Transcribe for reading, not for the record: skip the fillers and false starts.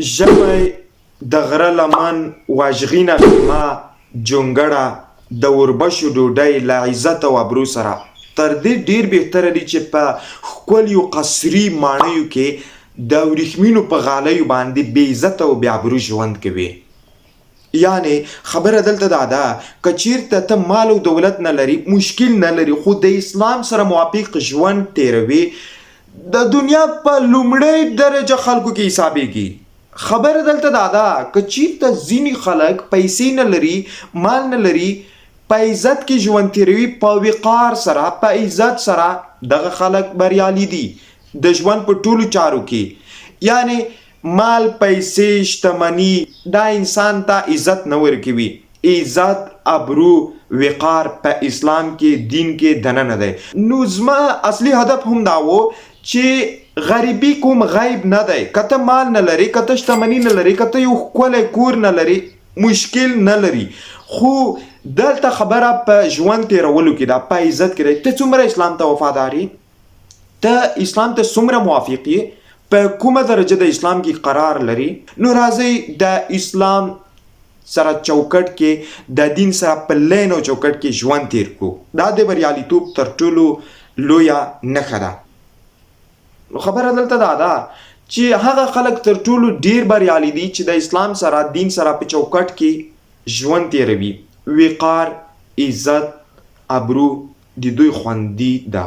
ژمی د غره لمن واژغینه خیمه جونګړه د وربشو ډوډۍ له عزت او ابرو سره تر دې ډیر بهتره دي چې په ښکلیو قصري ماڼیو کې د وریښمینو په غالیو باندې بې عزته او بې ابرو ژوند کوي. یعنی خبره دلته دا ده که چیرته ته مال او دولت نه لري مشکل نه لري خو د اسلام سره موافق ژوند تیروي د دنیا په لومړۍ درجه خلکو کې حسابېږي. خبره دلته دا ده که چیرته ځینې خلک پیسې نه لري مال نه لري په عزت کې ژوند تیروي په وقار سره په عزت سره دغه خلک بریالي دي د ژوند په ټولو چارو کې. یعنی مال پیسې شتمني دا انسان ته عزت نه ورکوي. عزت ابرو وقار په اسلام کې دین کې دننه دی. نو زما اصلي هدف هم دا و چې غریبي کوم غیب نه دی. که ته مال نه لري که ته شتمني نه لري که ته یو ښکلی کور نه لري مشکل نه لري خو دلته خبره په ژوند تیرولو کې ده په عزت کې ده. ته څومره اسلام ته وفادار یې ته اسلام ته څومره موافق یې په کومه درجه د اسلام کې قرار لري. نو راځئ د اسلام سره چوکټ کې د دین سره په لین او چوکټ کې ژوند تیر کړو. دا د بریالیتوب تر ټولو لویه نښه ده. نو خبره دلته دا ده چې هغه خلک تر ټولو ډیر بریالي دي چې د اسلام سره دین سره په چوکټ کې ژوند تیروي. وقار عزت ابرو د دوی خوندي ده.